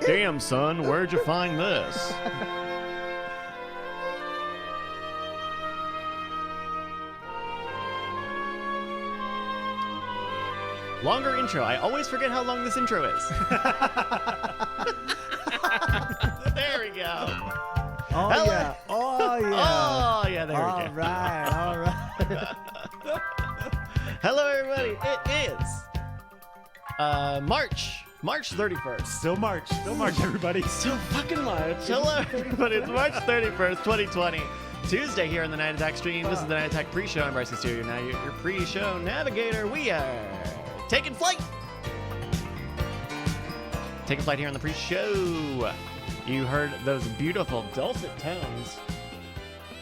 Damn, son, where'd you find this? Longer intro. I always forget how long this intro is. There we go. Oh, Hello. yeah. Oh, yeah. Oh, yeah, there we go. All right. Hello, everybody. It is March 31st. Still March, everybody. Still fucking March. Hello, everybody. It's March 31st, 2020. Tuesday here on the Night Attack stream. This is the Night Attack pre-show. I'm Bryce Castillo, now your pre-show navigator. We are taking flight. Taking flight here on the pre-show. You heard those beautiful dulcet tones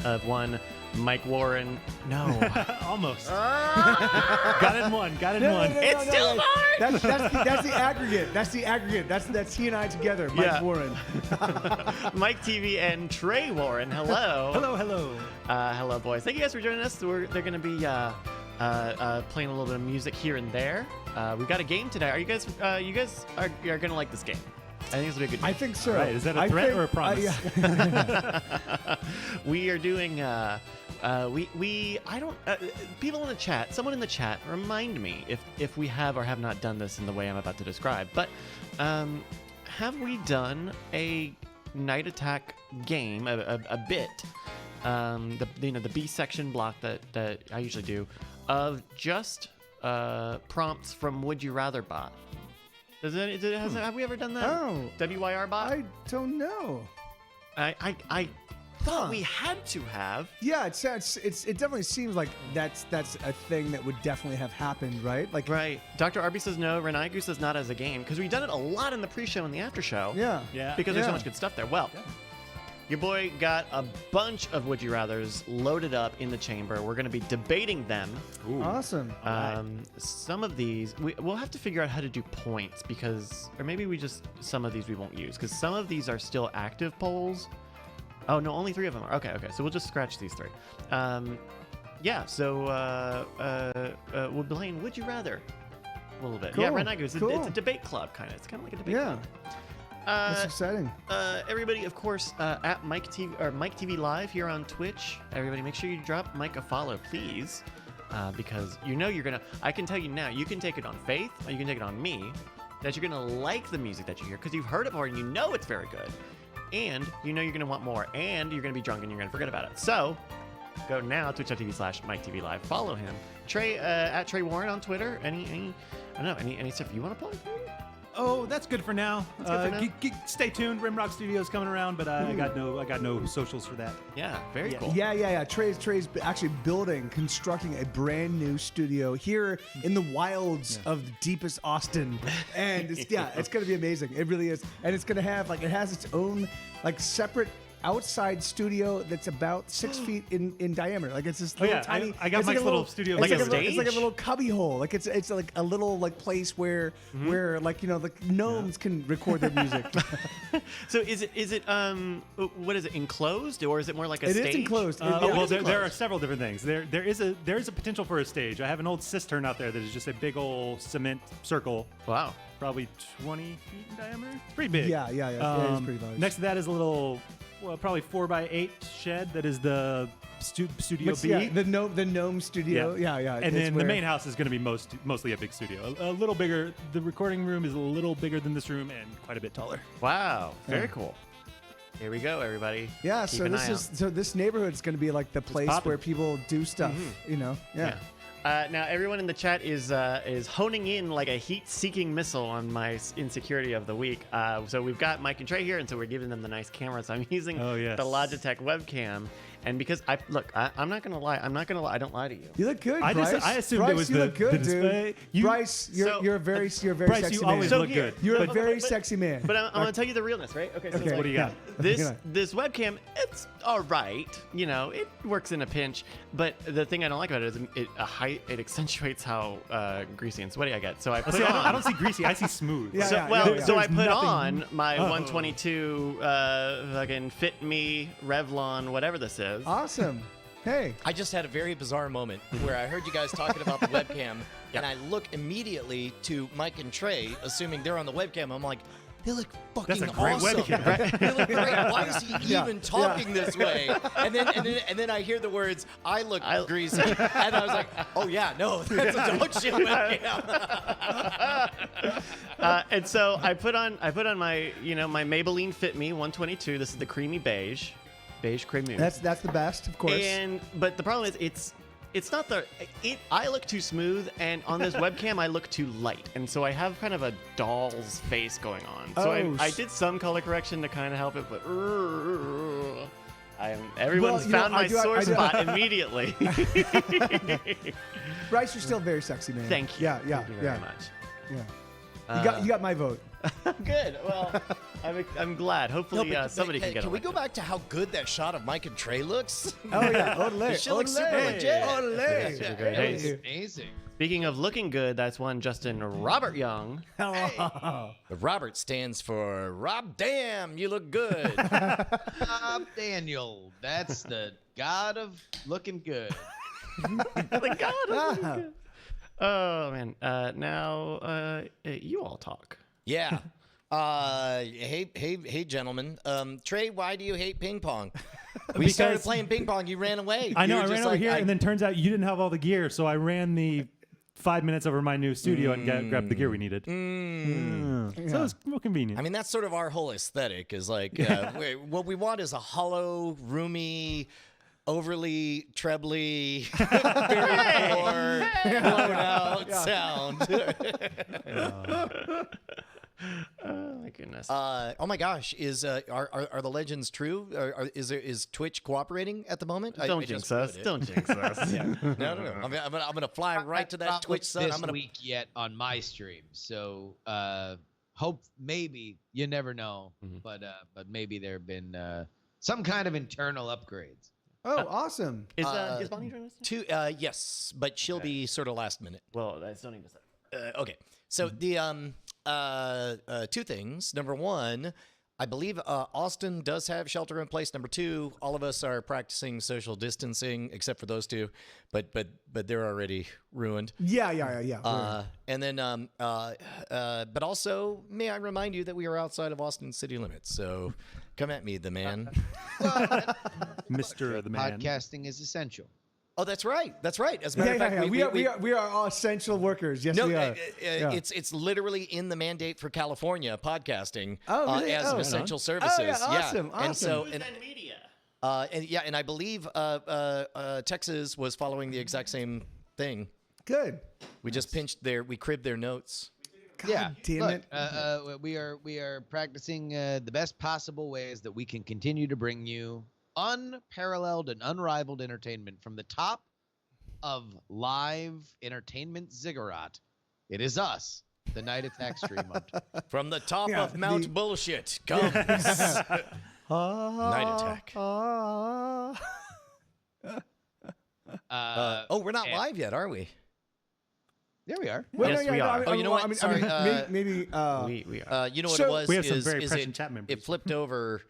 of one Mike Warren. No. Almost. Got it in one. It's still March. That's the aggregate. That's he and I together. Mike Warren. Mike TV and Trey Warren. Hello. Hello. Hello, boys. Thank you guys for joining us. They're going to be playing a little bit of music here and there. We've got a game today. Are you guys are going to like this game? I think this will be a good game. I think so. Right, is that a threat or a promise? We are doing people in the chat, someone in the chat, remind me if we have or have not done this in the way I'm about to describe. But have we done a Night Attack game, a bit, the B section block that I usually do, of just prompts from Would You Rather Bot? Have we ever done that? Oh. WYR bot? I don't know. I thought we had to have. Yeah, it definitely seems like that's a thing that would definitely have happened, right? Like, right. Dr. Arby says no. Renaigu says not as a game because we've done it a lot in the pre-show and the after show. Yeah. Because there's so much good stuff there. Well, your boy got a bunch of Would You Rathers loaded up in the chamber. We're going to be debating them. Ooh. Awesome. Some of these we'll have to figure out how to do points or maybe some of these we won't use because some of these are still active polls. Oh no, only 3 of them are. Okay. So we'll just scratch these 3. So we're playing Would You Rather a little bit. Cool. Yeah, Renaigu, it's Cool. a debate club kind of. It's kind of like a debate club. That's exciting. Everybody, of course, at Mike TV Live here on Twitch. Everybody, make sure you drop Mike a follow, please, because you're gonna. I can tell you now, you can take it on faith, or you can take it on me, that you're gonna like the music that you hear because you've heard it more and you know it's very good, and you know you're gonna want more, and you're gonna be drunk and you're gonna forget about it. So, go now twitch.tv/Mike TV Live. Follow him, Trey at Trey Warren on Twitter. Any stuff you want to play? Oh, that's good for now. Stay tuned. Rimrock Studios coming around, but I got no socials for that. Yeah, very cool. Yeah. Trey's actually constructing a brand new studio here in the wilds of the deepest Austin, and it's going to be amazing. It really is, and it's going to have it has its own separate outside studio that's about 6 feet in diameter. Like it's this little tiny. I got Mike's little studio. Like a stage. It's like a little cubby hole. Like it's like a little place where the gnomes can record their music. So is it what is it, enclosed or is it more like a stage? It is enclosed. There are several different things. There is a potential for a stage. I have an old cistern out there that is just a big old cement circle. Wow. Probably 20 feet in diameter. Pretty big. Yeah. It is pretty large. Next to that is a little, probably 4x8 shed that is the Studio B. Yeah, the gnome studio. Yeah. And then the main house is going to be mostly a big studio. A little bigger. The recording room is a little bigger than this room and quite a bit taller. Wow. Very cool. Here we go, everybody. Yeah. Keep This neighborhood is going to be like the place where people do stuff. Yeah. Now everyone in the chat is honing in like a heat-seeking missile on my insecurity of the week. So we've got Mike and Trey here, and so we're giving them the nice cameras. I'm using the Logitech webcam, And because I'm not gonna lie. I don't lie to you. You look good, I Bryce. assumed Bryce, it was you look good, the display. dude. Bryce, you're a very Bryce, sexy you man. always look good. You're a But- very but- sexy man. But I'm gonna tell you the realness, right? Okay. So Okay, like, What do you got? This webcam, it's all right. You know, it works in a pinch. But the thing I don't like about it is it accentuates how greasy and sweaty I get. So I put See, on. I don't see greasy. I see smooth. Yeah, So, yeah, well, yeah. so I There's put nothing- on my 122 fucking Fit Me Revlon, whatever this is. Awesome. Hey. I just had a very bizarre moment where I heard you guys talking about the webcam, and I look immediately to Mike and Trey, assuming they're on the webcam. I'm like, they look fucking That's a great awesome. webcam. They look great. Why is he Yeah, even talking this way? And then I hear the words, I look greasy. And I was like, oh yeah, no, that's a dog shit webcam. And so I put on my my Maybelline Fit Me 122. This is the creamy beige creamy. That's the best, of course. But the problem is it's not I look too smooth, and on this webcam I look too light, and so I have kind of a doll's face going on. So I did some color correction to kind of help it, but everyone's found my sore spot immediately. Bryce, you're still very sexy, man. Thank you. Yeah, Thank you very much. Yeah. You got my vote. Good. Well, I'm glad. Hopefully, but somebody can get. Can we go back to how good that shot of Mike and Trey looks? Oh yeah, Olé. She looks super Olé. legit. Olé. Super great. Hey. Hey, Amazing. speaking of looking good, that's one Justin Robert Young. Oh. The Robert stands for Rob. Damn, you look good. Daniel, that's the god of looking good. The God of looking Ah. good. Oh man. Now you all talk. Yeah. Hey, gentlemen. Trey, why do you hate ping pong? We started Because- playing ping pong. You ran away. I know. You I were ran just over like, here, and then turns out you didn't have all the gear, so I ran the 5 minutes over my new studio and grabbed the gear we needed. So it's real convenient. I mean, that's sort of our whole aesthetic. Is like what we want is a hollow, roomy, overly trebly, very poor, blown out sound. Oh my goodness. Oh my gosh! Are the legends true? Is Twitch cooperating at the moment? Don't jinx us. Don't jinx us. No. I'm gonna fly right to that Not Twitch sun. this I'm gonna. week yet on my stream, so hope maybe you never know, but maybe there have been some kind of internal upgrades. Oh, awesome. Is Bonnie joining us? Yes, but she'll be sort of last minute. Well, that's don't even say. Okay, so the two things. Number one, I believe Austin does have shelter in place. Number two, all of us are practicing social distancing, except for those two, but they're already ruined. Yeah. And then, but also, may I remind you that we are outside of Austin city limits. So, come at me, the man. Mr. the Man. Podcasting is essential. Oh, that's right. That's right. As a matter of fact, We are all essential workers. Yes, No, we are. it's literally in the mandate for California podcasting Oh, really? as Oh, essential right on. services. Oh, yeah, awesome, And so News and media. and I believe Texas was following the exact same thing. Good. We just we cribbed their notes. God damn look, it. we are practicing the best possible ways that we can continue to bring you unparalleled and unrivaled entertainment from the top of live entertainment ziggurat. It is us, the Night Attack stream. From the top Yeah, of Mount Bullshit comes Night Attack. We're not and- live yet, are we? There we are. Well, Yes, we are. Oh, you know what? Sorry, We are. You know what So- it was? We have some is, very is prescient it, chat members. it flipped over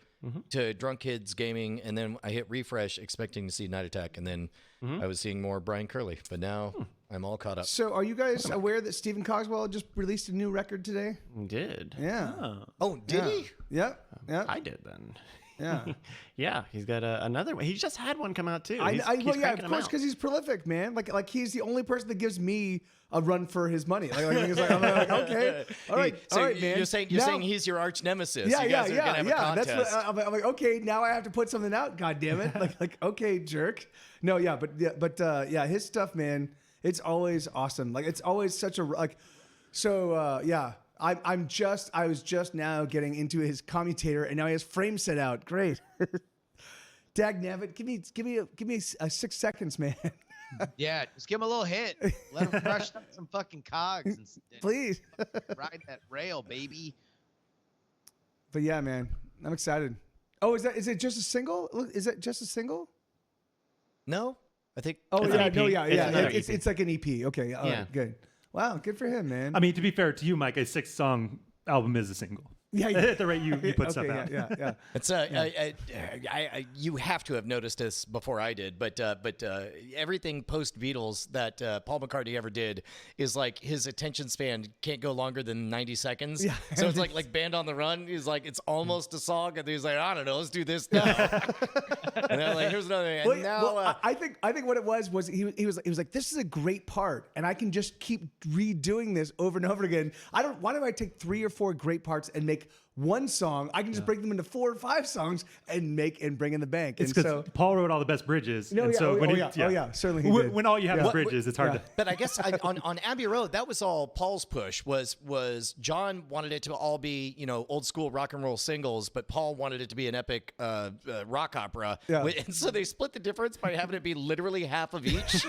to Drunk Kids Gaming, and then I hit refresh expecting to see Night Attack, and then I was seeing more Brian Curley. But now I'm all caught up. So, are you guys aware that Stephen Cogswell just released a new record today? We did. Yeah. Oh, did yeah. he? Yep. Yep. I did then. Yeah. Yeah, he's got another one. He just had one come out too. Well, He's yeah, cranking of them course, out. because he's prolific, man. Like he's the only person that gives me a run for his money. I'm like, okay, all right, So all right, man. you're saying Now- he's your arch nemesis. Yeah, you guys are yeah, gonna have a yeah. contest. That's what I'm like. Okay, now I have to put something out. God damn it! like, okay, jerk. No, yeah, but his stuff, man. It's always awesome. Like, it's always such a like. So yeah, I was just now getting into his commutator, and now he has frame set out. Great. Dag nabbit, give me a 6 seconds, man. Yeah, just give him a little hit. Let him crush up some fucking cogs and Please. ride that rail, baby. But yeah, man, I'm excited. Oh, is it just a single? Is that just a single? No, I think. Oh It's an yeah, EP. no, yeah, It's yeah. another It's EP. like an EP. Okay, all Yeah. right, good. Wow, good for him, man. I mean, to be fair to you, Mike, a 6-song album is a single. yeah, At the rate you put stuff okay, out. yeah. It's you have to have noticed this before I did, but everything post Beatles that Paul McCartney ever did is like his attention span can't go longer than 90 seconds. Yeah. So it's like Band on the Run. He's like it's almost a song, and he's like I don't know, let's do this now. And then like here's another thing. And Well, now well, I think what it was he was like, this is a great part, and I can just keep redoing this over and over again. Why do I take 3 or 4 great parts and make one song? I can just break them into 4 or 5 songs and bring in the bank. It's And because so, Paul wrote all the best bridges. No, and yeah, so oh, when oh, he, yeah, certainly he when, did. when all you have Yeah. is bridges, it's hard Yeah. to. But I guess on Abbey Road, that was all Paul's push. Was John wanted it to all be old school rock and roll singles, but Paul wanted it to be an epic rock opera. Yeah. And so they split the difference by having it be literally half of each.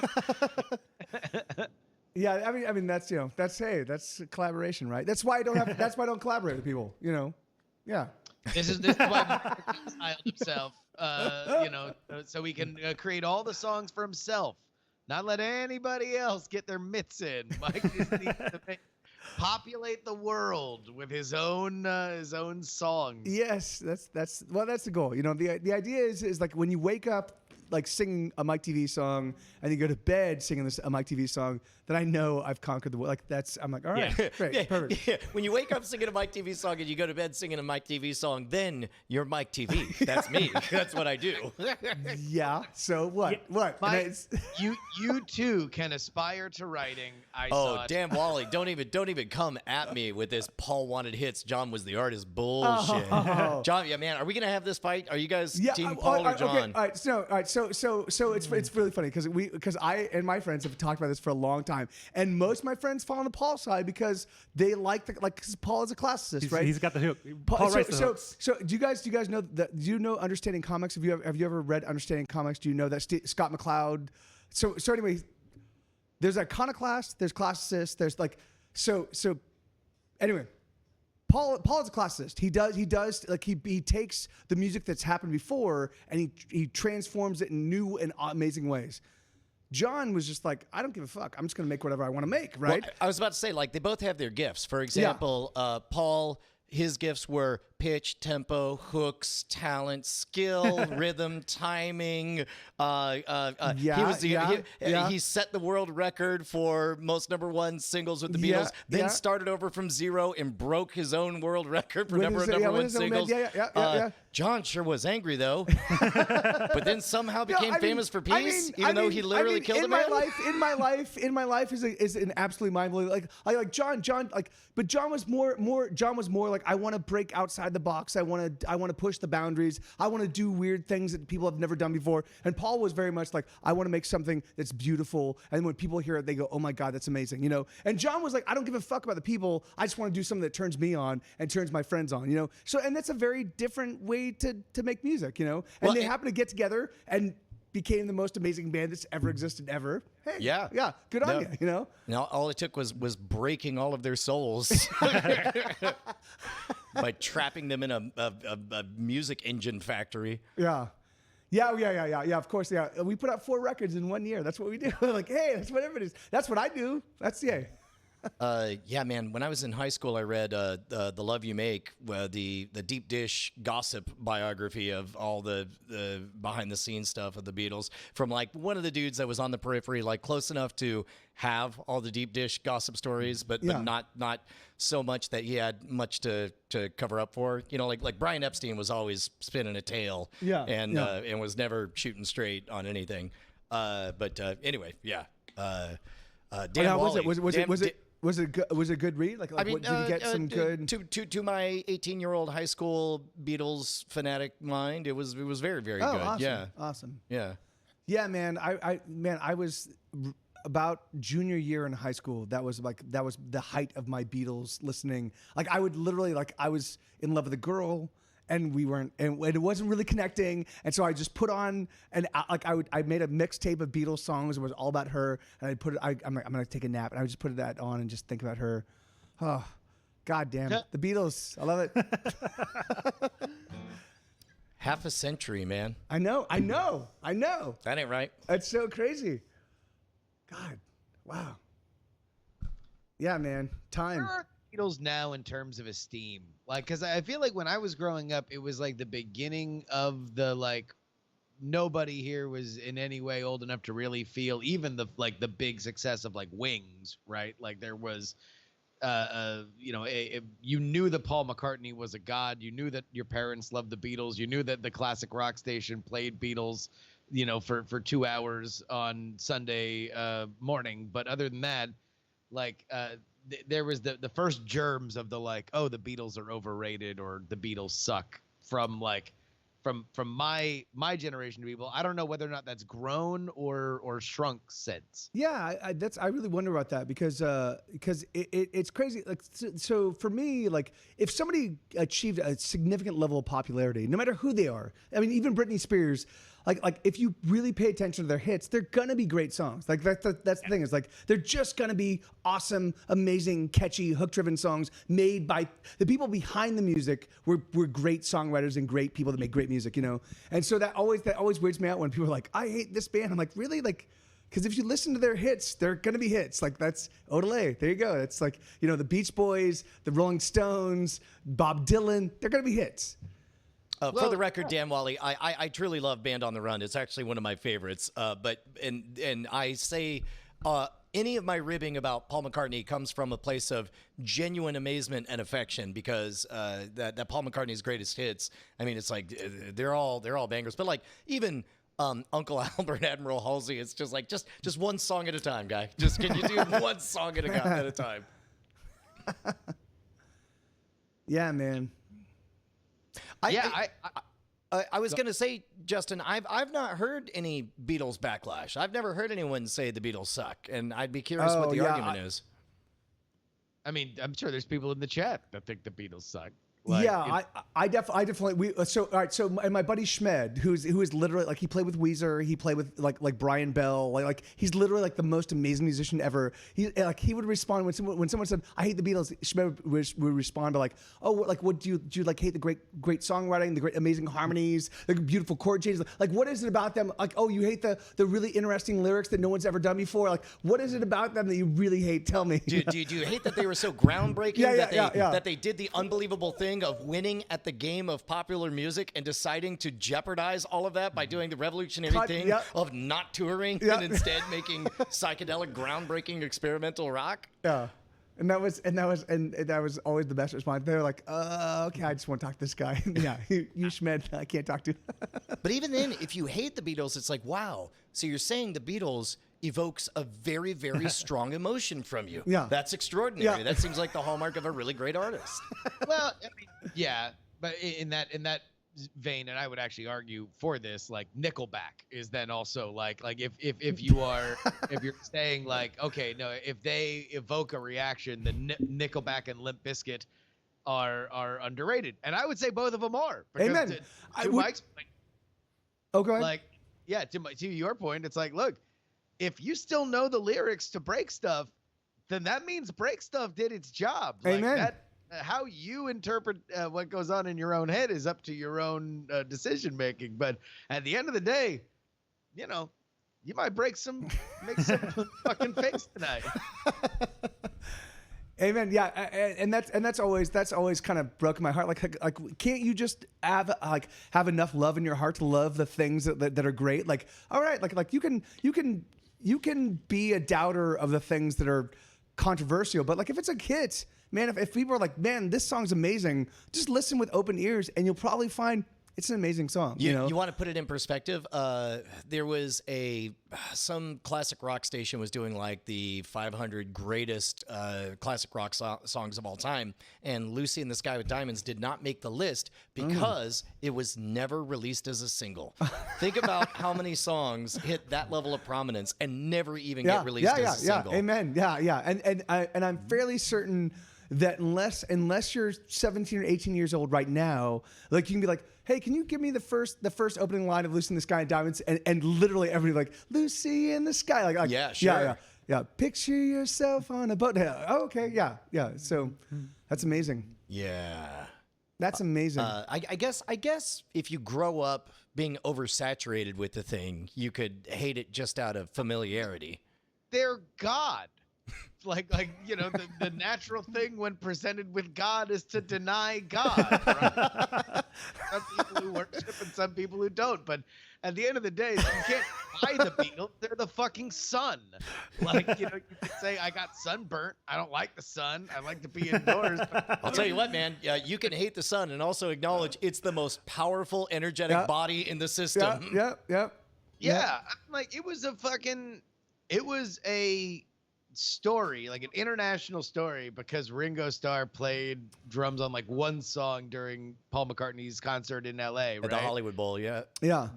yeah, I mean that's that's collaboration, right? That's why I don't collaborate with people. Yeah. This is why Mike styled himself, so he can create all the songs for himself, not let anybody else get their mitts in. Mike just needs to populate the world with his own songs. Yes, that's the goal. The idea is like when you wake up like singing a Mike TV song and you go to bed singing a Mike TV song, then I know I've conquered the world. Like I'm like, all right, great, perfect. Yeah. When you wake up singing a Mike TV song and you go to bed singing a Mike TV song, then you're Mike TV. That's me. That's what I do. Yeah. So what? What? And Mike, it's- you too can aspire to writing. I Oh saw it. damn, Wally! Don't even come at me with this. Paul wanted hits. John was the artist. Bullshit. Oh. John, yeah, man. Are we gonna have this fight? Are you guys Yeah, team Paul or John? Okay, all right, so it's really funny because I and my friends have talked about this for a long time, and most of my friends fall on the Paul side because they because Paul is a classicist, right? He's got the hook. Paul writes the hooks. So do you guys know that? Do you know Understanding Comics? Have you ever read Understanding Comics? Do you know that Scott McCloud? So anyway, there's iconoclast, there's classicist, there's like so anyway. Paul is a classicist. He does like he takes the music that's happened before and he transforms it in new and amazing ways. John was just like, I don't give a fuck. I'm just gonna make whatever I want to make, right? Well, I was about to say, like, they both have their gifts. For example, Paul, his gifts were pitch, tempo, hooks, talent, skill, rhythm, timing. He set the world record for most #1 singles with the Yeah, Beatles. Then yeah. started over from 0 and broke his own world record for With number his- of yeah, #1 with his own singles. band. Yeah. John sure was angry though, but then somehow became famous for peace, even though he literally killed a man. In my life is an absolutely mind blowing. Like John, but John was more. John was more like, I want to break outside the box. I want to push the boundaries. I want to do weird things that people have never done before. And Paul was very much like, I want to make something that's beautiful. And when people hear it, they go, oh my God, that's amazing. And John was like, I don't give a fuck about the people. I just want to do something that turns me on and turns my friends on. So, and that's a very different way to make music, And Well, they happen to get together and became the most amazing band that's ever existed ever. Hey, Yeah. good on you. Now all it took was breaking all of their souls by trapping them in a music engine factory. Yeah. Of course, yeah. We put out 4 records in 1 year. That's what we do. Like, hey, that's what everybody. That's what I do. That's Yeah, man. When I was in high school, I read The Love You Make, the deep dish gossip biography of all the behind the scenes stuff of the Beatles from like one of the dudes that was on the periphery, like close enough to have all the deep dish gossip stories, but not so much that he had much to cover up for. Like Brian Epstein was always spinning a tale, and was never shooting straight on anything. But anyway, yeah. Dan Wally, Was it a good read? Like did you get some good? To my 18-year-old high school Beatles fanatic mind, it was very, very good. Awesome. Yeah, Awesome. yeah. Man, I was about junior year in high school. That was the height of my Beatles listening. Like I would literally I was in love with a girl, and we weren't, and it wasn't really connecting. And so I just put on, I made a mixtape of Beatles songs. It was all about her, and I put it. I'm gonna take a nap, and I would just put that on and just think about her. Oh, God damn it. The Beatles. I love it. Half a century, man. I know. That ain't right. That's so crazy. God, wow. Yeah, man. Time. Where are Beatles now in terms of esteem? Like, because I feel like when I was growing up, it was like the beginning of the like nobody here was in any way old enough to really feel even the like the big success of like Wings, right? Like there was you knew that Paul McCartney was a god. You knew that your parents loved the Beatles. You knew that the classic rock station played Beatles, for 2 hours on Sunday morning. But other than that, like there was the first germs of the like, oh, the Beatles are overrated or the Beatles suck from my generation of people. I don't know whether or not that's grown or shrunk since. Yeah, I really wonder about that because it's crazy. Like so for me, like if somebody achieved a significant level of popularity, no matter who they are, I mean even Britney Spears, like if you really pay attention to their hits, they're gonna be great songs. Like that's the thing is like they're just gonna be awesome, amazing, catchy, hook-driven songs made by the people behind the music. Were great songwriters and great people that make great music, And so that always weirds me out when people are like, I hate this band. I'm like, really? Like, because if you listen to their hits, they're gonna be hits. Like that's Odelay. There you go. It's like the Beach Boys, the Rolling Stones, Bob Dylan. They're gonna be hits. For the record, Dan Wally, I truly love Band on the Run. It's actually one of my favorites. But I say any of my ribbing about Paul McCartney comes from a place of genuine amazement and affection because that Paul McCartney's greatest hits. I mean, it's like they're all bangers. But like even Uncle Albert, Admiral Halsey, it's just like just one song at a time, guy. Just can you do one song at a time? Yeah, man. I was gonna say, Justin, I've not heard any Beatles backlash. I've never heard anyone say the Beatles suck, and I'd be curious what the argument is. I mean, I'm sure there's people in the chat that think the Beatles suck. I definitely all right. So my buddy Schmed, who is literally like he played with Weezer, he played with like Brian Bell, like he's literally like the most amazing musician ever. He would respond when someone said I hate the Beatles. Schmed would respond to like, oh, like what do you like hate the great songwriting, the great amazing harmonies, the beautiful chord changes? Like what is it about them? Like oh, you hate the really interesting lyrics that no one's ever done before. Like what is it about them that you really hate? Tell me. Do you hate that they were so groundbreaking that they did the unbelievable thing of winning at the game of popular music and deciding to jeopardize all of that by doing the revolutionary thing of not touring and instead making psychedelic, groundbreaking, experimental rock? Yeah. And that was always the best response. They were like, okay, I just want to talk to this guy. Yeah, you Schmed, I can't talk to. But even then, if you hate the Beatles, it's like, wow. So you're saying the Beatles evokes a very, very strong emotion from you. Yeah. That's extraordinary. That seems like the hallmark of a really great artist. Well, I mean, yeah, but in that vein, and I would actually argue for this, like Nickelback is then also like if you're saying like, okay, no, if they evoke a reaction, then Nickelback and Limp Bizkit are underrated, and I would say both of them are. Amen. To Mike's point, oh, go ahead. like, yeah, to your point, it's like, look, if you still know the lyrics to Break Stuff, then that means Break Stuff did its job. Amen. How you interpret what goes on in your own head is up to your own decision making. But at the end of the day, you might make some fucking face tonight. Amen. Yeah, and that's always kind of broken my heart. Like can't you just have enough love in your heart to love the things that are great? Like all right, like you can be a doubter of the things that are controversial, but like if it's a hit, man, if people are like, man, this song's amazing, just listen with open ears, and you'll probably find it's an amazing song. You want to put it in perspective? There was some classic rock station was doing like the 500 greatest classic rock songs of all time, and Lucy in the Sky with Diamonds did not make the list because it was never released as a single. Think about how many songs hit that level of prominence and never even get released as a single. Amen. Yeah. And I'm fairly certain that unless you're 17 or 18 years old right now, like you can be like, hey, can you give me the first opening line of Lucy in the Sky and Diamonds? And literally everybody like, Lucy in the Sky. Like Yeah, sure. Yeah. Picture yourself on a boat. Oh, okay. Yeah. So that's amazing. Yeah. That's amazing. I guess if you grow up being oversaturated with the thing, you could hate it just out of familiarity. They're God. Like the natural thing when presented with God is to deny God. Right? Some people who worship and some people who don't. But at the end of the day, you can't buy the Beatles. They're the fucking sun. Like, you could say, I got sunburnt. I don't like the sun. I like to be indoors. I'll tell you what, man. You can hate the sun and also acknowledge it's the most powerful, energetic body in the system. Yeah. Like it was a story, like an international story, because Ringo Starr played drums on like one song during Paul McCartney's concert in LA, right? At the Hollywood Bowl, yeah. Yeah.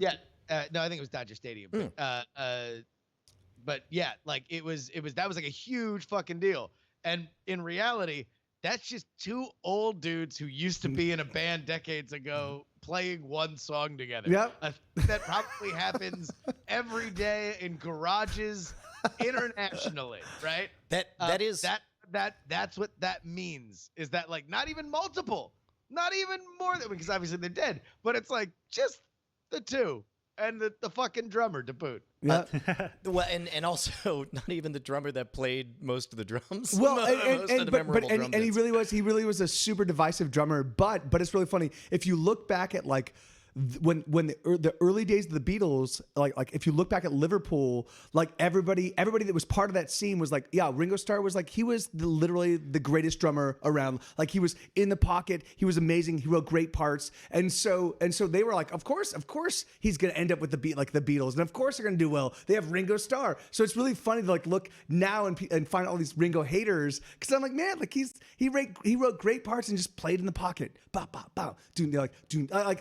No, I think it was Dodger Stadium. But yeah, like that was like a huge fucking deal. And in reality, that's just two old dudes who used to be in a band decades ago playing one song together. Yep. That probably happens every day in garages internationally, right? That's what that means, is that like not even multiple, not even more than, because obviously they're dead, but it's like just the two and the fucking drummer to boot. Yeah. Well, and also not even the drummer that played most of the drums. Well, Most of the memorable drum and he bits. really was a super divisive drummer. But it's really funny if you look back at like when the early days of the Beatles, like if you look back at Liverpool, like everybody that was part of that scene was like, yeah, Ringo Starr was like, he was literally the greatest drummer around. Like he was in the pocket, he was amazing, he wrote great parts, and so they were like, of course he's gonna end up with the Beatles, and of course they're gonna do well. They have Ringo Starr, so it's really funny to like look now and find all these Ringo haters, because I'm like, man, like he wrote great parts and just played in the pocket, bow bow bow, doing like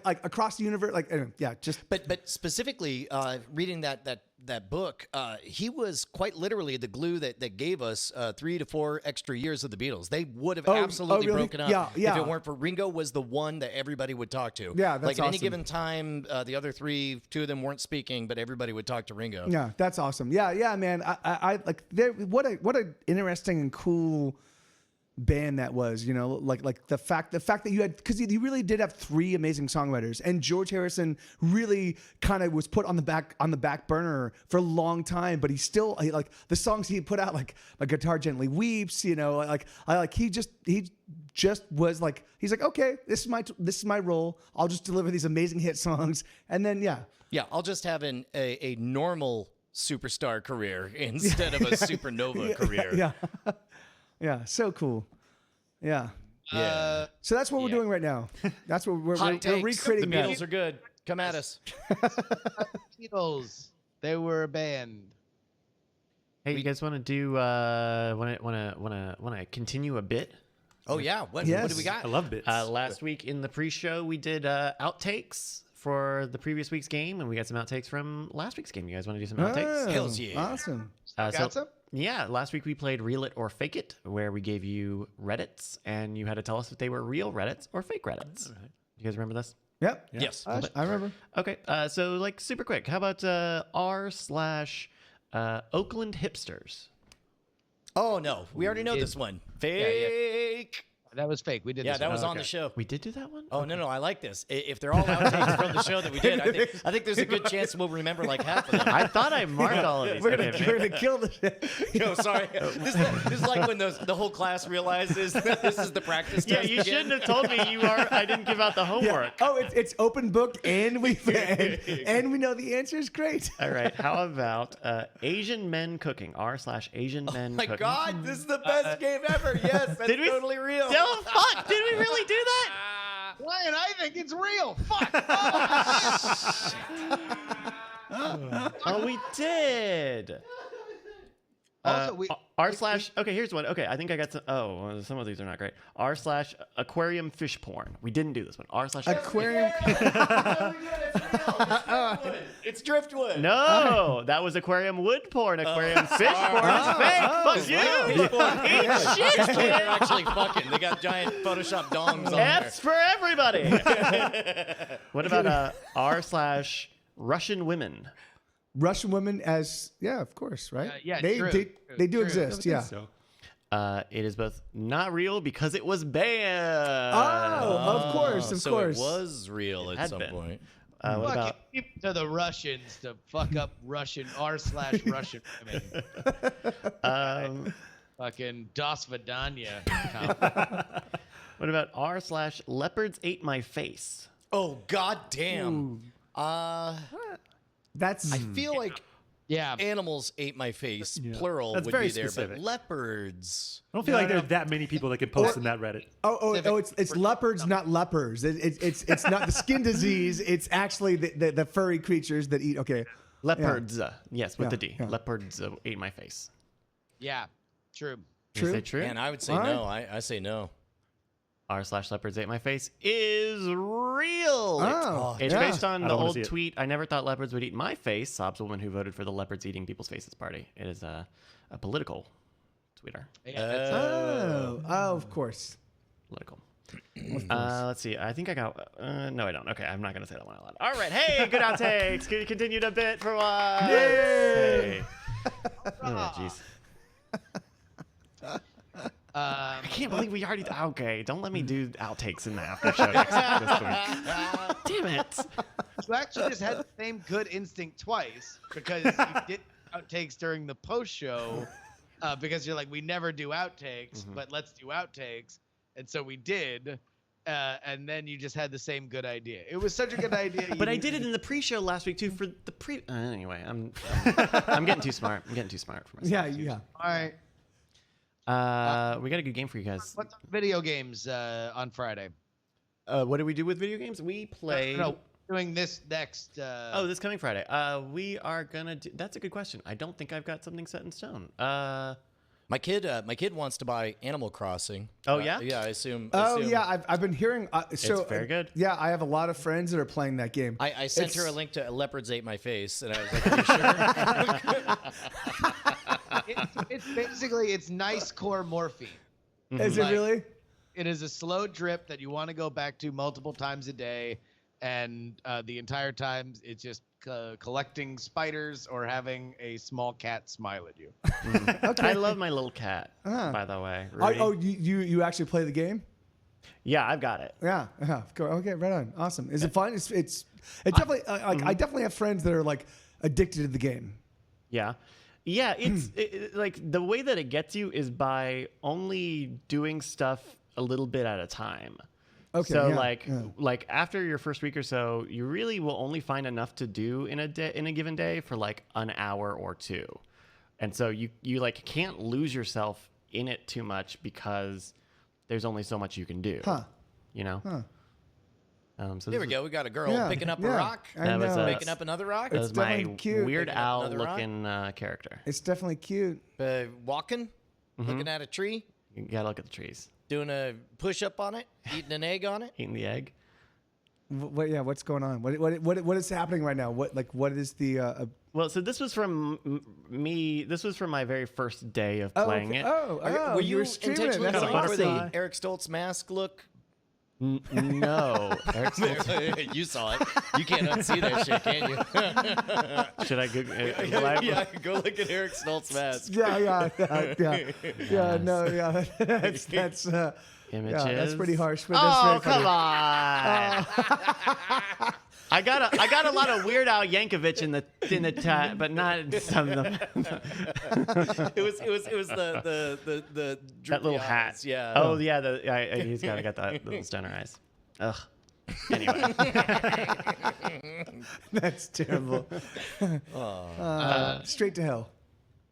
across the universe, like yeah, just. But specifically, reading that book, he was quite literally the glue that gave us 3 to 4 extra years of the Beatles. They would have absolutely really? broken up if it weren't for Ringo. Was the one that everybody would talk to. Yeah, that's like at any awesome. given time, the other 2 of them weren't speaking, but everybody would talk to Ringo. Yeah, that's awesome. Yeah, man. I like what an interesting and cool band that was, like the fact that you had, because you really did have 3 amazing songwriters, and George Harrison really kind of was put on the back burner for a long time, but he like the songs he put out, like My Guitar Gently Weeps, he just was like, he's like, okay, this is my role, I'll just deliver these amazing hit songs, and then I'll just have a normal superstar career instead of a supernova career. Yeah, so cool. Yeah. Yeah. So that's what we're doing right now. That's what we're recreating. The Beatles are good. Come at us. Beatles, they were a band. Hey, you guys want to do? Want to continue a bit? Oh yeah. What Yes. do we got? I love bits. Last week in the pre-show, we did outtakes for the previous week's game, and we got some outtakes from last week's game. You guys want to do some outtakes? Oh, Hells yeah. Awesome. Got some? Yeah, last week we played Reel It or Fake It, where we gave you Reddits, and you had to tell us if they were real Reddits or fake Reddits. You guys remember this? Yep. Yes. I remember. Okay, so like super quick. How about r/Oakland hipsters? Oh no, we already know this one. Fake. That was fake. We did Yeah, this that one. was on the show. We did do that one. Oh no, I like this. If they're all outtakes from the show that we did, I think there's a good chance we'll remember like half of them. I thought I marked all of these. We're gonna kill this. No, sorry. This is like when the whole class realizes this is the practice Yeah, test you again. shouldn't have told me I didn't give out the homework. Oh, it's open book, and we know the answer is great. All right. How about Asian men cooking? r/Asian men My cooking. God, this is the best game ever. Yes, that's Did we- totally real. Oh fuck! Did we really do that? Ryan, I think it's real. Fuck. Oh, we did. Also, we R slash. Okay, here's one. Okay, I think I got some. Oh, well, some of these are not great. R slash aquarium fish porn. We didn't do this one. R slash Aquarium. It's driftwood. No, that was aquarium wood porn. Aquarium fish porn is fake. Fuck you. Eat shit, kid. They're actually fucking. They got giant Photoshop dongs on there. F's for everybody. What about R slash Russian women? Russian women as of course, right? yeah, they true, they do true. exist. Yeah. So. It is both not real because it was banned. Of course, of so course. it was real at had some been. point. What fucking about give it to the Russians to fuck up Russian r/Russian women. Fucking Das Vidanya. what about R slash leopards ate my face? Oh god damn. That's I feel like Yeah. animals ate my face. Yeah. Plural That's would very be there, specific. but leopards. I don't feel like there are that many people that can post in that Reddit. it's leopards, not lepers. It's not the skin disease. It's actually the furry creatures that eat. Okay. Leopards. Yes, with Yeah, the D. yeah. Leopards ate my face. Yeah. True. Is True. it true? Man, I would say All no. I say no. R slash leopards ate my face is real. Oh, It's yeah. based on I the don't wanna old see it. tweet. I never thought leopards would eat my face. Sobs a woman who voted for the leopards eating people's faces party. It is a political tweeter. Yeah, that's Of course. Political. Let's see. I think I got. No, I don't. Okay, I'm not gonna say that one out loud. All right. Hey, good outtakes. Continued a bit for what? Hey. Oh, jeez. I can't believe we already. Okay, don't let me do outtakes in the after show next this week. Damn it. You actually just had the same good instinct twice because you did outtakes during the post show because you're like, we never do outtakes, but let's do outtakes. And so we did. And then you just had the same good idea. It was such a good idea. But I did it in the pre-show last week too. For the pre. Anyway, I'm getting too smart. I'm getting too smart for myself. Yeah. All right. We got a good game for you guys. What's on video games on Friday? What do we do with video games? We play. No, doing this next. Oh, this coming Friday. We are gonna do. That's a good question. I don't think I've got something set in stone. My kid wants to buy Animal Crossing. Oh, yeah? Yeah, I assume. I've been hearing. So very good. Yeah, I have a lot of friends that are playing that game. I sent her a link to Leopards Ate My Face, and I was like, "Are you sure?" It's basically nice core morphine. Is it Like- really? It is a slow drip that you want to go back to multiple times a day, and the entire time it's just collecting spiders or having a small cat smile at you. I love my little cat. By the way. Rudy. You actually play the game? Yeah, I've got it. Yeah. Okay, right on. Awesome. Is it fun? It's definitely I definitely have friends that are like addicted to the game. Yeah. Yeah, it's like the way that it gets you is by only doing stuff a little bit at a time. Okay. So yeah, like after your first week or so, you really will only find enough to do in a given day for like an hour or two. And so you like can't lose yourself in it too much because there's only so much you can do. Huh. You know? Huh. So There this we is- go. We got a girl Yeah, picking up a yeah. rock, I That was know. picking up another rock, That It's was my definitely cute. Weird Picking up Owl another rock. looking character. It's definitely cute. walking, looking at a tree, You gotta look at the trees. doing a push up on it, eating an egg on it. Eating the egg. What's going on? What is happening right now? What is the Well, so this was from me. This was from my very first day of playing it. Were you were streaming it. intentionally That's going for the awesome. Eric Stoltz mask look? No. Eric Stoltz. You saw it. You can't unsee that shit, can you? Should I go? Yeah, go look at Eric Stoltz mask. Yeah. No, yeah. That's Images. yeah, that's pretty harsh. But Oh, that's very come funny. on! I got a lot of Weird Al Yankovic in the chat, but not some of them. It was the That droopy little eyes, hat. Yeah. Oh yeah. He's got that little stoner eyes. Ugh. Anyway. That's terrible. Straight to hell.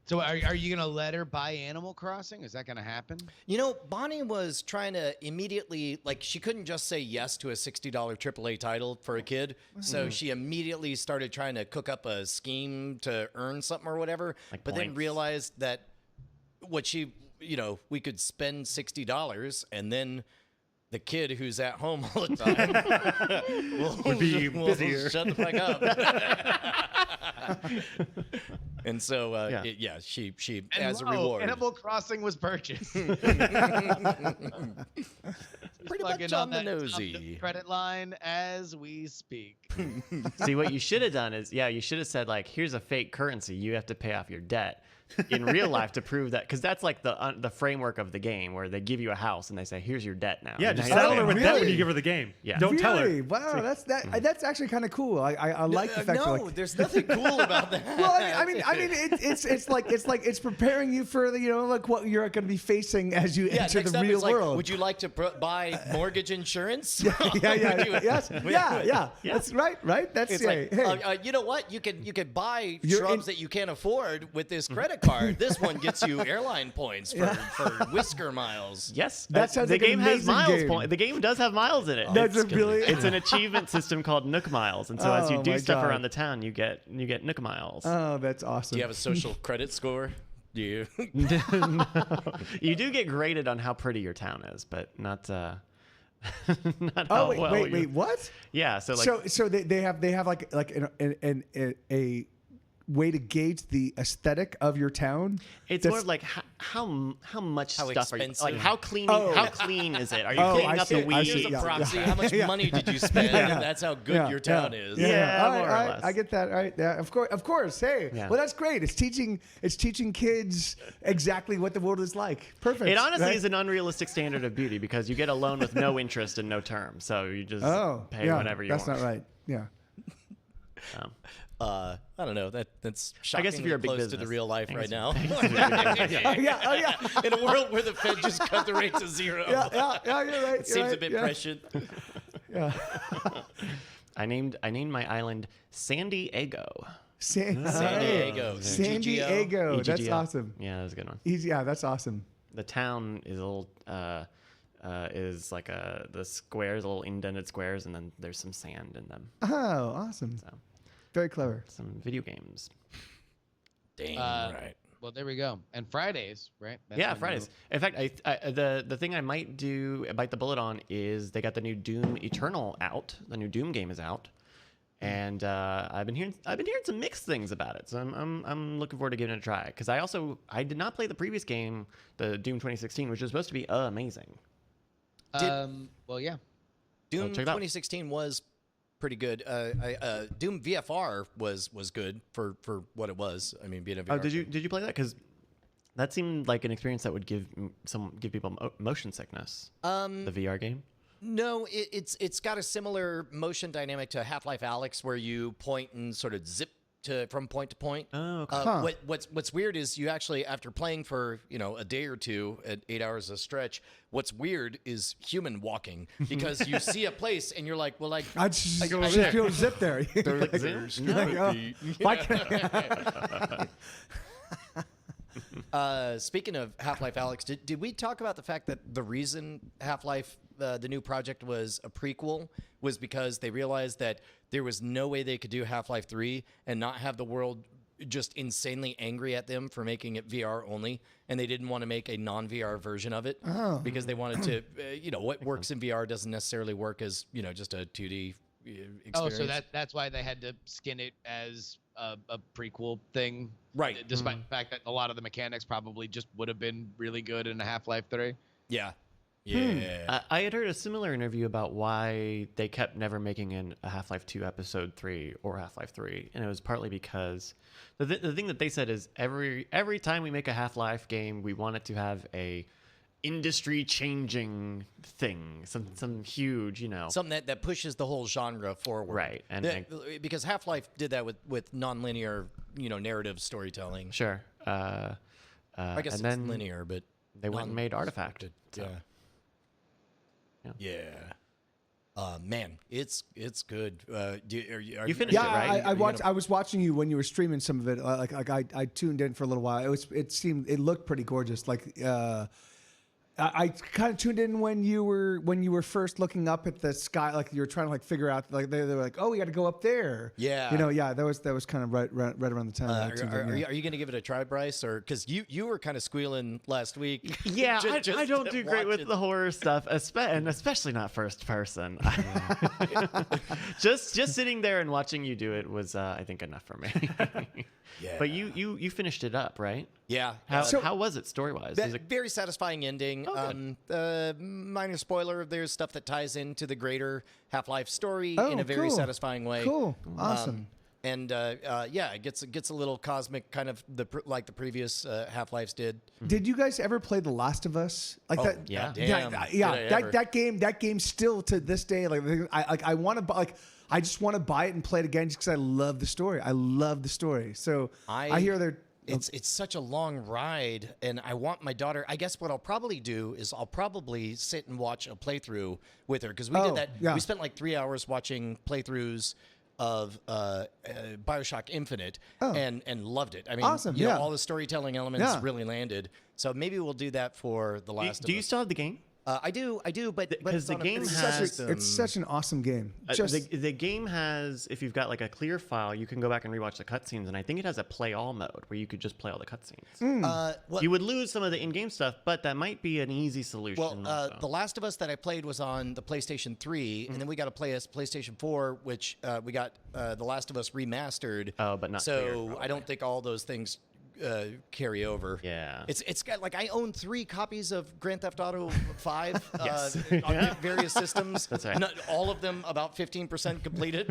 So are you gonna let her buy Animal Crossing? Is that gonna happen? You know, Bonnie was trying to immediately, like, she couldn't just say yes to a $60 AAA title for a kid. So she immediately started trying to cook up a scheme to earn something or whatever, Like but then points. realized that what she, we could spend $60 and then the kid who's at home all the time would be busier. Shut the fuck up. And so, she And as a whoa, reward. Animal Crossing was purchased. Pretty Plugging much on the that nosy. credit line as we speak. See, what you should have done is, you should have said, like, here's a fake currency. You have to pay off your debt in real life to prove that. Because that's like the framework of the game where they give you a house and they say, here's your debt now. Yeah, And just now you settle pay her with off. that when Really? you give her the game. Yeah. Don't tell her. Really? Wow, that's actually kind of cool. I like the fact that, like, there's nothing cool about that. well, I mean, it's preparing you for the, like what you're going to be facing as you enter next the up real is like, world. would you like to buy mortgage insurance? Yeah. That's right. That's It's like, you know what? You could buy shrubs that you can't afford with this credit card. This one gets you airline points for whisker miles. Yes, That sounds the like an game has amazing miles. game. The game does have miles in it. That's It's- really- It's an achievement system called Nook Miles, and so as you Oh do my stuff God. around the town, you get Nook Miles. Oh, that's awesome. Do you have a social credit score? Do you? No. You do get graded on how pretty your town is, but not not how well. wait, what? Yeah, so like So they have like a way to gauge the aesthetic of your town. it's That's- more of like how much How stuff are you, like expensive. how clean is it? Are you Oh, cleaning I up see, the I weeds? see, Here's a yeah, proxy. yeah. How much Yeah. money did you spend? Yeah. That's how good your town is. Yeah, all more or right, less. I get that. All right, yeah, of course. Hey, Yeah. well, that's great. It's teaching kids exactly what the world is like. Perfect. It honestly right? is an unrealistic standard of beauty because you get a loan with no interest and no term, so you just pay yeah, whatever you that's want. not right. Yeah. I don't know. That's I shockingly guess if you're a big close to business, the real life I right guess now. Oh yeah. In a world where the Fed just cut the rate to zero. Yeah. You're right. It seems a bit prescient. Yeah. I named my island San Diego. San Diego. San Diego. That's EGGO. awesome. Yeah, that was a good one. That's awesome. The town is a little is like the squares, little indented squares, and then there's some sand in them. Oh, awesome. So Very clever. some video games. Dang right. Well, there we go. And Fridays, right? That's Yeah, when Fridays. In fact, the thing I might bite the bullet on is they got the new Doom Eternal out. The new Doom game is out, and I've been hearing some mixed things about it. So I'm looking forward to giving it a try because I did not play the previous game, the Doom 2016, which was supposed to be amazing. Well, yeah. Doom check it out. 2016 was pretty good. Doom VFR was good for what it was. I mean, being a VR. Oh, did you play that? Because that seemed like an experience that would give people motion sickness. The VR game. No, it's got a similar motion dynamic to Half-Life Alyx, where you point and sort of zip from point to point. Oh, okay. What's weird is you actually, after playing for a day or two at 8 hours a stretch, what's weird is human walking because you see a place and you're like, well, like I just go over just there. go zip there. They're like, There's no. Like, oh, why can't Speaking of Half-Life Alyx, did we talk about the fact that the reason Half-Life, the new project, was a prequel was because they realized that there was no way they could do Half-Life 3 and not have the world just insanely angry at them for making it VR only, and they didn't want to make a non-VR version of it because they wanted to, what works in VR doesn't necessarily work as, just a 2D experience. Oh, so that's why they had to skin it as a prequel thing, Right. Despite the fact that a lot of the mechanics probably just would have been really good in a Half-Life 3. Yeah. Yeah. I had heard a similar interview about why they kept never making a Half-Life 2 Episode 3 or Half-Life 3, and it was partly because the thing that they said is every time we make a Half-Life game, we want it to have a industry-changing thing, some huge, Something that pushes the whole genre forward. Right, and because Half-Life did that with nonlinear, narrative storytelling. sure. I guess and it's then linear, but they went and made Artifact. So. Yeah. Man, it's good. You finished Yeah, it, right? I was watching you when you were streaming some of it. Like I tuned in for a little while. It looked pretty gorgeous. Like I kind of tuned in when you were first looking up at the sky, like you were trying to like figure out, like they were like, oh, we got to go up there. Yeah. You know, yeah, that was kind of right around the time. I tuned in, yeah. Are you going to give it a try, Bryce? Or because you were kind of squealing last week. Yeah, Just I don't do great with watching. the horror stuff, and especially not first person. just sitting there and watching you do it was, I think, enough for me. Yeah. But you finished it up, right? Yeah. How was it story wise? Very satisfying ending. Minor spoiler: there's stuff that ties into the greater Half-Life story in a very cool. satisfying way. Cool, awesome. And yeah, it gets a little cosmic, kind of like the previous Half-Lives did. Did you guys ever play The Last of Us? Like that? yeah. Damn, yeah. did I ever. That game still to this day, like I want to I just want to buy it and play it again just because I love the story. I love the story. So I hear they're. It's such a long ride, and I want my daughter. I guess what I'll probably do is I'll probably sit and watch a playthrough with her, because we did that. Yeah. We spent like 3 hours watching playthroughs of BioShock Infinite and loved it. I mean, Awesome, you know, yeah. all the storytelling elements Yeah. really landed. So maybe we'll do that for The Last of Us. Do you still have the game? I do, but Because it's the on a game pretty has- system. It's such an awesome game. The game has, if you've got like a clear file, you can go back and rewatch the cutscenes, and I think it has a play all mode where you could just play all the cutscenes. Well, You would lose some of the in-game stuff, but that might be an easy solution. Well, The Last of Us that I played was on the PlayStation 3, and then we got to play a PlayStation 4, which we got The Last of Us remastered. Oh, but not so. cleared, I don't think all those things carry over. Yeah. It's got like, I own 3 copies of Grand Theft Auto 5 Yes. on various systems. That's right. Not all of them about 15% completed.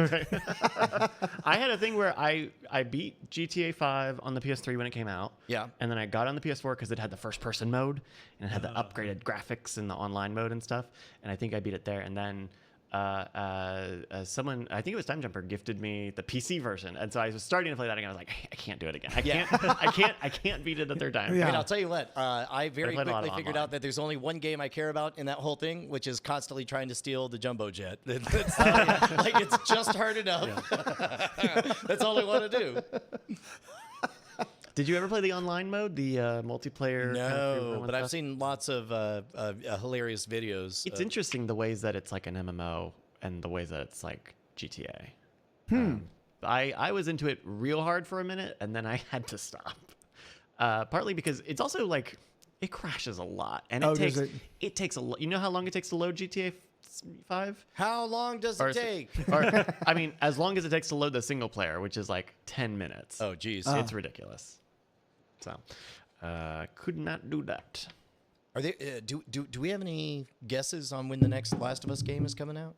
I had a thing where I beat GTA 5 on the PS3 when it came out. Yeah. And then I got on the PS4 because it had the first person mode and it had the upgraded graphics and the online mode and stuff. And I think I beat it there. And then someone, I think it was Time Jumper, gifted me the PC version, and so I was starting to play that again. I was like, I can't do it again. I can't beat it a third time. Yeah. I mean, I'll tell you what, I very played a lot quickly of figured online. out that there's only one game I care about in that whole thing, which is constantly trying to steal the jumbo jet. Like, it's just hard enough. That's all I want to do. Did you ever play the online mode, the multiplayer? kind of No, free-roam but I've stuff? seen lots of hilarious videos. It's interesting the ways that it's like an MMO and the ways that it's like GTA. I was into it real hard for a minute, and then I had to stop. Partly because it's also like it crashes a lot, and it takes a lot. You know how long it takes to load GTA 5? How long does it take? Or I mean, as long as it takes to load the single player, which is like 10 minutes. Oh, geez. It's ridiculous. So, could not do that. Are they? Do we have any guesses on when the next Last of Us game is coming out?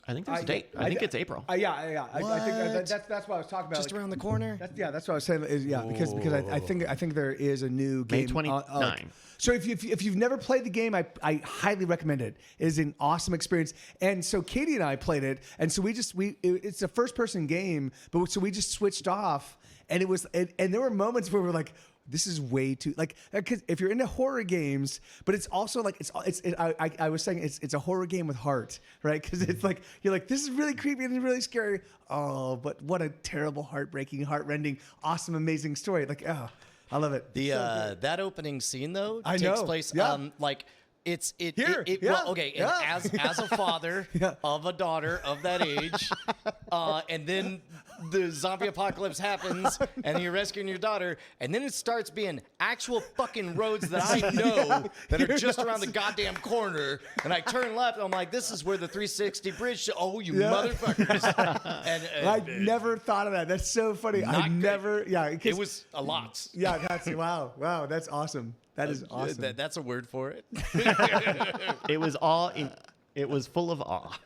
I think there's a date. I think it's April. Yeah. I think What? that's what I was talking about. Just around the corner? That's what I was saying. Because I think there is a new game. May 29. So if you've never played the game, I highly recommend it. It is an awesome experience. And so Katie and I played it, and so it's a first person game, but so we just switched off, and there were moments where we're like, this is way too, like, because if you're into horror games, but it's also like I was saying it's a horror game with heart, right? Because it's like you're like, this is really creepy and really scary. Oh, but what a terrible, heartbreaking, heartrending, awesome, amazing story. Like, oh, I love it. The that opening scene though I takes know, place yeah. like Here, well, okay, and yeah. as a father Yeah. of a daughter of that age, and then the zombie apocalypse happens, and you're rescuing your daughter, and then it starts being actual fucking roads that I know that are just around the goddamn corner, and I turn left, and I'm like, this is where the 360 bridge. Oh, you Yeah. motherfuckers! And I never thought of that. That's so funny. I Not never. great. Yeah, it was a lot. Yeah, that's wow. That's awesome. That is awesome. That's a word for it. It was it was full of awe.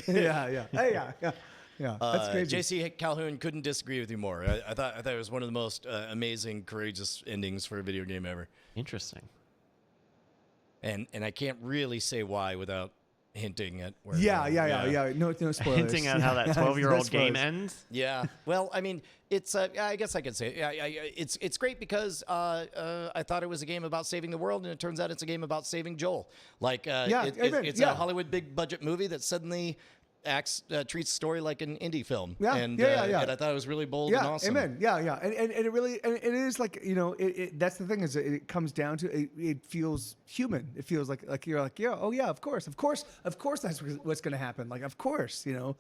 yeah. Hey, yeah. That's crazy. J.C. Calhoun couldn't disagree with you more. I thought it was one of the most amazing, courageous endings for a video game ever. Interesting. And I can't really say why without hinting at where. Yeah. No spoilers. Hinting at how that 12-year-old No game spoilers. ends. Yeah. Well, I mean, it's. I guess I could say it's great because I thought it was a game about saving the world, and it turns out it's a game about saving Joel. Like, Yeah, amen. it's Yeah. a Hollywood big budget movie that suddenly treats the story like an indie film. Yeah, And, yeah. and I thought it was really bold and awesome. Amen. Yeah. And it really, and it is like, that's the thing is it comes down to, it feels human. It feels like you're like, yeah, oh yeah, of course, that's what's going to happen. Like, of course, it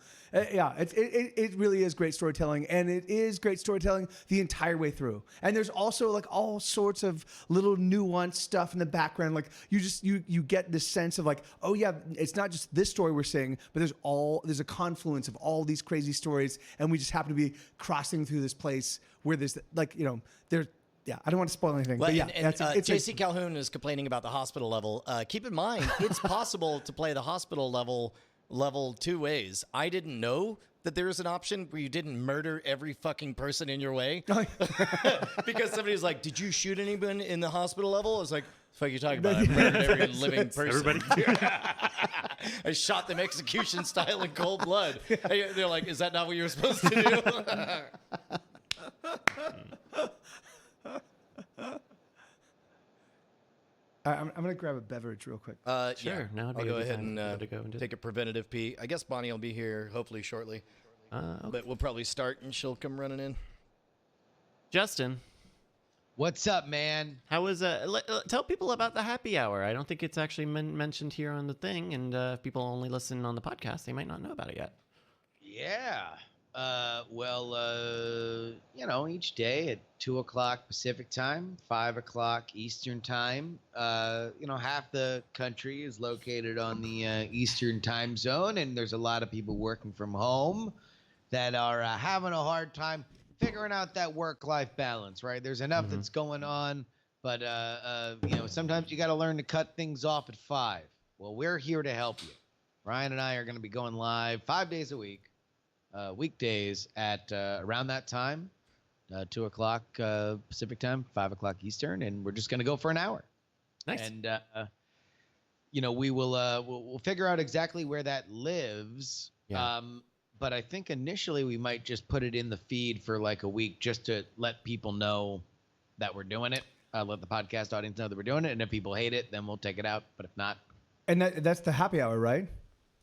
really is great storytelling, and it is great storytelling the entire way through. And there's also like all sorts of little nuanced stuff in the background. Like you get this sense of like, oh yeah, it's not just this story we're seeing, but there's a confluence of all these crazy stories, and we just happen to be crossing through this place where there's like, there's, yeah, I don't want to spoil anything, Well, but yeah, and J.C. Calhoun is complaining about the hospital level. Keep in mind, it's possible to play the hospital level 2 ways. I didn't know that there was an option where you didn't murder every fucking person in your way. Because somebody was like, did you shoot anyone in the hospital level? I was like, the fuck are you talking about? I murdered every living person. Everybody. I shot them execution style in cold blood. They're like, is that not what you were supposed to do? I'm going to grab a beverage real quick. Sure. Yeah. Now would be I'll a go good ahead time and to go and do take a preventative pee. I guess Bonnie will be here hopefully shortly. okay. But we'll probably start and she'll come running in. Justin, What's up, man? how was tell people about the happy hour. I don't think it's actually mentioned here on the thing, and if people only listen on the podcast, they might not know about it yet. Yeah. Each day at 2:00 Pacific time, 5:00 Eastern time. Half the country is located on the Eastern time zone, and there's a lot of people working from home that are having a hard time figuring out that work-life balance, right? There's enough that's going on, but sometimes you got to learn to cut things off at 5. Well, we're here to help you. Ryan and I are going to be going live 5 days a week, weekdays at around that time, 2:00 Pacific time, 5:00 Eastern, and we're just going to go for an hour. Nice. And we'll figure out exactly where that lives. Yeah. But I think initially we might just put it in the feed for like a week just to let people know that we're doing it. Let the podcast audience know that we're doing it. And if people hate it, then we'll take it out. But if not. And that's the happy hour, right?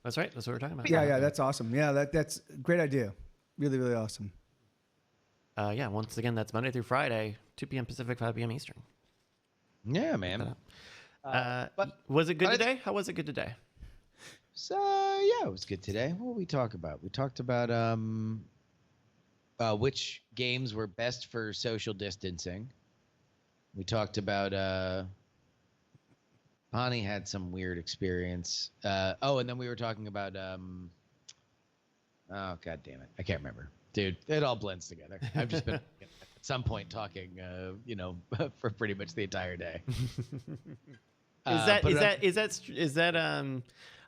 That's right. That's what we're talking about. Yeah, that's awesome. Yeah, that's a great idea. Really, really awesome. Once again, that's Monday through Friday, 2 p.m. Pacific, 5 p.m. Eastern. Yeah, man. Was it good but I today? How was it good today? So, yeah, it was good today. What did we talk about? We talked about which games were best for social distancing. We talked about Bonnie had some weird experience. And then we were talking about oh, God damn it. I can't remember. Dude, it all blends together. I've just been at some point talking, for pretty much the entire day.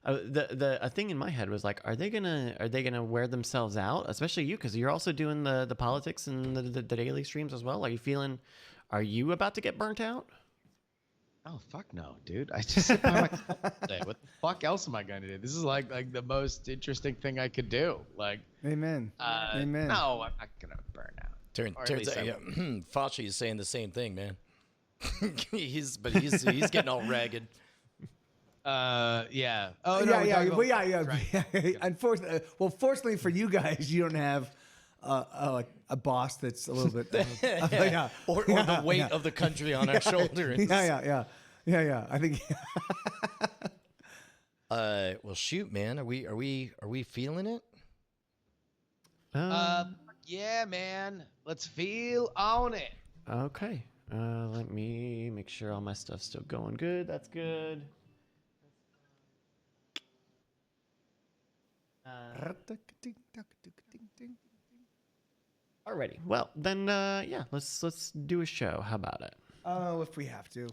A thing in my head was like, are they gonna wear themselves out? Especially you, because you're also doing the politics and the daily streams as well. Are you about to get burnt out? Oh, fuck no, dude. I just sit by my day. What the fuck else am I going to do? This is like the most interesting thing I could do. Like, Amen. Amen. No, I'm not going to burn out. Turns out, Fauci is saying the same thing, man. he's getting all ragged. Yeah. Oh, Yeah, no, yeah, we're talking yeah, about- yeah. Right. Unfortunately, fortunately for you guys, you don't have a boss that's a little bit. Or the weight of the country on our shoulders. Yeah. I think. Well, shoot, man. Are we feeling it? Yeah, man. Let's feel on it. Okay. Let me make sure all my stuff's still going good. That's good. Alrighty. Well, then, let's do a show. How about it? Oh, if we have to.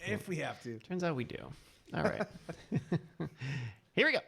If we have to. Turns out we do. All right. Here we go.